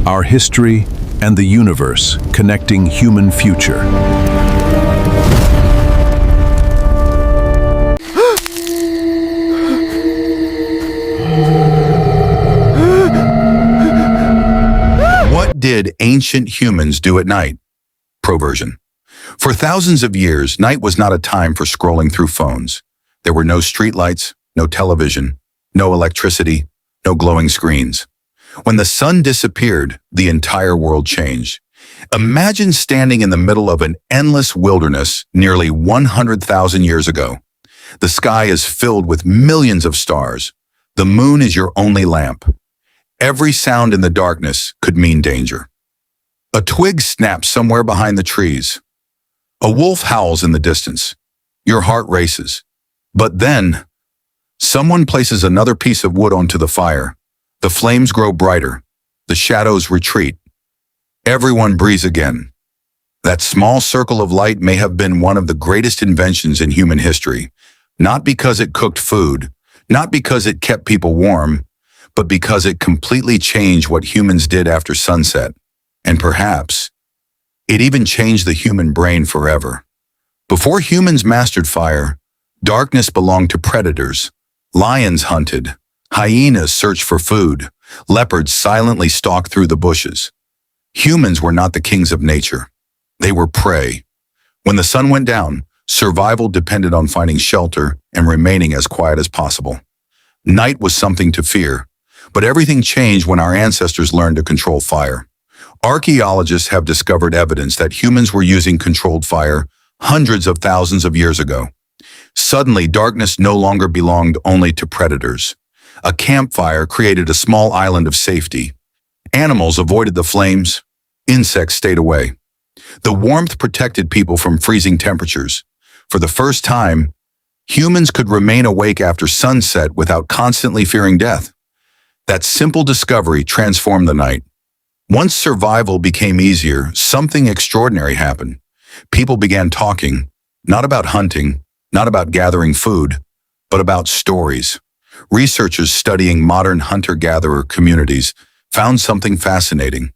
our history, and the universe connecting human future. What did ancient humans do at night? Proversion. For thousands of years, night was not a time for scrolling through phones. There were no streetlights, no television, no electricity, no glowing screens. When the sun disappeared, the entire world changed. Imagine standing in the middle of an endless wilderness nearly 100,000 years ago. The sky is filled with millions of stars. The moon is your only lamp. Every sound in the darkness could mean danger. A twig snaps somewhere behind the trees. A wolf howls in the distance. Your heart races. But then, someone places another piece of wood onto the fire. The flames grow brighter. The shadows retreat. Everyone breathes again. That small circle of light may have been one of the greatest inventions in human history, not because it cooked food, not because it kept people warm, but because it completely changed what humans did after sunset. And perhaps, it even changed the human brain forever. Before humans mastered fire, darkness belonged to predators. Lions hunted. Hyenas searched for food. Leopards silently stalked through the bushes. Humans were not the kings of nature. They were prey. When the sun went down, survival depended on finding shelter and remaining as quiet as possible. Night was something to fear, but everything changed when our ancestors learned to control fire. Archaeologists have discovered evidence that humans were using controlled fire hundreds of thousands of years ago. Suddenly, darkness no longer belonged only to predators. A campfire created a small island of safety. Animals avoided the flames. Insects stayed away. The warmth protected people from freezing temperatures. For the first time, humans could remain awake after sunset without constantly fearing death. That simple discovery transformed the night. Once survival became easier, something extraordinary happened. People began talking, not about hunting, not about gathering food, but about stories. Researchers studying modern hunter-gatherer communities found something fascinating.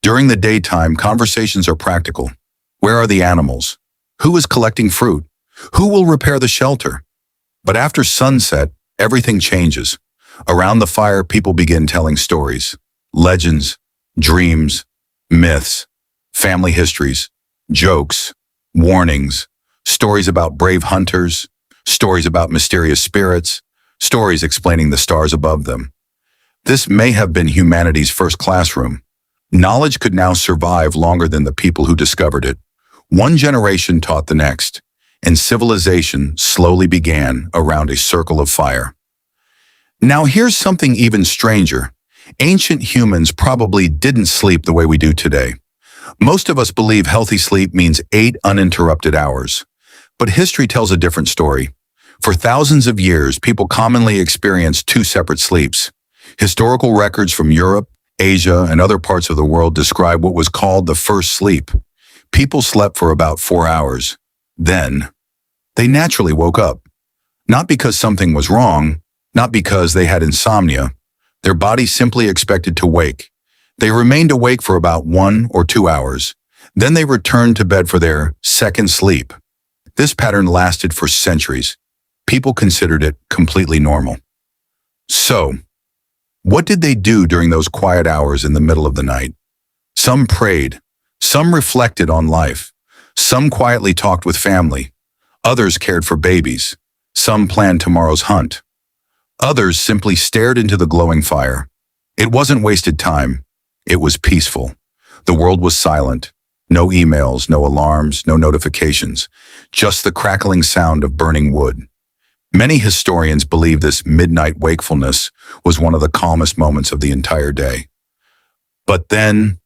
During the daytime, conversations are practical. Where are the animals? Who is collecting fruit? Who will repair the shelter? But after sunset, everything changes. Around the fire, people begin telling stories, legends, dreams, myths, family histories, jokes, warnings, stories about brave hunters, stories about mysterious spirits, stories explaining the stars above them. This may have been humanity's first classroom. Knowledge could now survive longer than the people who discovered it. One generation taught the next, and civilization slowly began around a circle of fire. Now here's something even stranger. Ancient humans probably didn't sleep the way we do today. Most of us believe healthy sleep means 8 uninterrupted hours. But history tells a different story. For thousands of years, people commonly experienced 2 separate sleeps. Historical records from Europe, Asia, and other parts of the world describe what was called the first sleep. People slept for about 4 hours. Then, they naturally woke up. Not because something was wrong, not because they had insomnia. Their body simply expected to wake. They remained awake for about 1 or 2 hours. Then they returned to bed for their second sleep. This pattern lasted for centuries. People considered it completely normal. So, what did they do during those quiet hours in the middle of the night? Some prayed. Some reflected on life. Some quietly talked with family. Others cared for babies. Some planned tomorrow's hunt. Others simply stared into the glowing fire. It wasn't wasted time. It was peaceful. The world was silent. No emails, no alarms, no notifications. Just the crackling sound of burning wood. Many historians believe this midnight wakefulness was one of the calmest moments of the entire day. But then,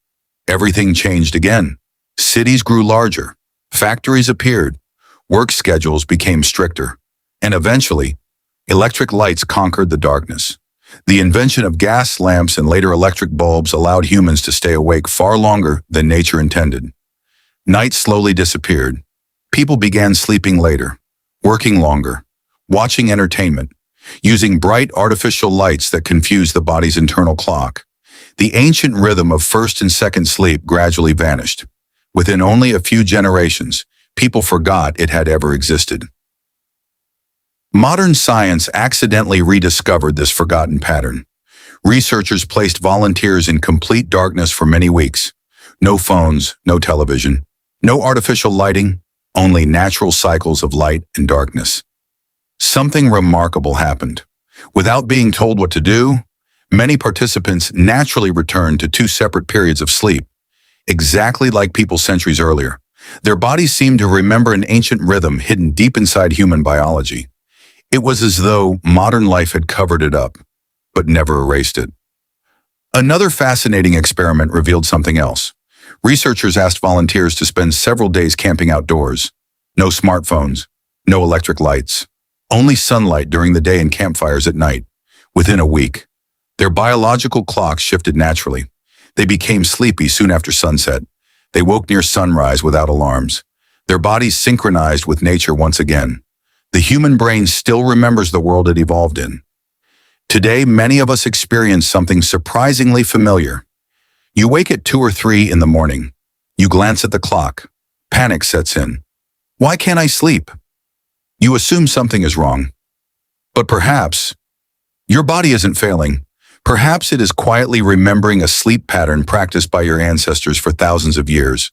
everything changed again. Cities grew larger. Factories appeared. Work schedules became stricter. And eventually, electric lights conquered the darkness. The invention of gas lamps and later electric bulbs allowed humans to stay awake far longer than nature intended. Night slowly disappeared. People began sleeping later, working longer, watching entertainment, using bright artificial lights that confused the body's internal clock. The ancient rhythm of first and second sleep gradually vanished. Within only a few generations, people forgot it had ever existed. Modern science accidentally rediscovered this forgotten pattern. Researchers placed volunteers in complete darkness for many weeks. No phones, no television, no artificial lighting, only natural cycles of light and darkness. Something remarkable happened. Without being told what to do, many participants naturally returned to two separate periods of sleep, exactly like people centuries earlier. Their bodies seemed to remember an ancient rhythm hidden deep inside human biology. It was as though modern life had covered it up, but never erased it. Another fascinating experiment revealed something else. Researchers asked volunteers to spend several days camping outdoors. No smartphones, no electric lights, only sunlight during the day and campfires at night. Within a week, their biological clocks shifted naturally. They became sleepy soon after sunset. They woke near sunrise without alarms. Their bodies synchronized with nature once again. The human brain still remembers the world it evolved in. Today, many of us experience something surprisingly familiar. You wake at 2 or 3 in the morning. You glance at the clock. Panic sets in. Why can't I sleep? You assume something is wrong. But perhaps your body isn't failing. Perhaps it is quietly remembering a sleep pattern practiced by your ancestors for thousands of years.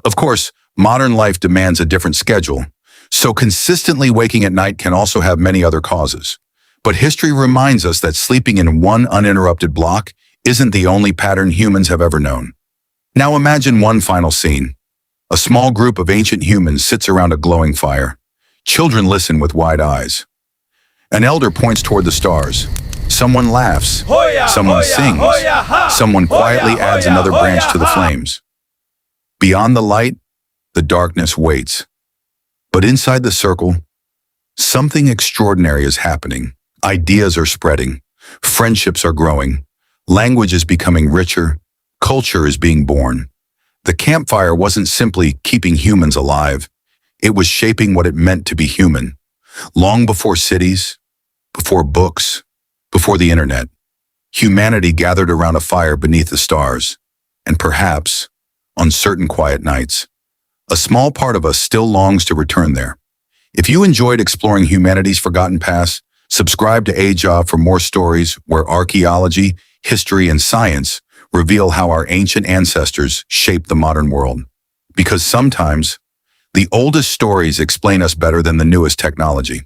Of course, modern life demands a different schedule, so consistently waking at night can also have many other causes. But history reminds us that sleeping in one uninterrupted block isn't the only pattern humans have ever known. Now imagine one final scene. A small group of ancient humans sits around a glowing fire. Children listen with wide eyes. An elder points toward the stars. Someone laughs. Someone sings. Someone quietly adds another branch to the flames. Beyond the light, the darkness waits. But inside the circle, something extraordinary is happening. Ideas are spreading. Friendships are growing. Language is becoming richer. Culture is being born. The campfire wasn't simply keeping humans alive. It was shaping what it meant to be human. Long before cities, before books, before the internet, humanity gathered around a fire beneath the stars. And perhaps, on certain quiet nights, a small part of us still longs to return there. If you enjoyed exploring humanity's forgotten past, subscribe to AJA for more stories where archaeology, history, and science reveal how our ancient ancestors shaped the modern world. Because sometimes, the oldest stories explain us better than the newest technology.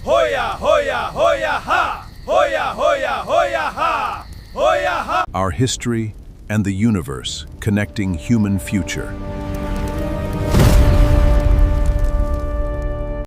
Hoya, hoya, hoya, ha! Hoya, hoya, hoya, ha! Hoya, ha! Our history and the universe connecting human future.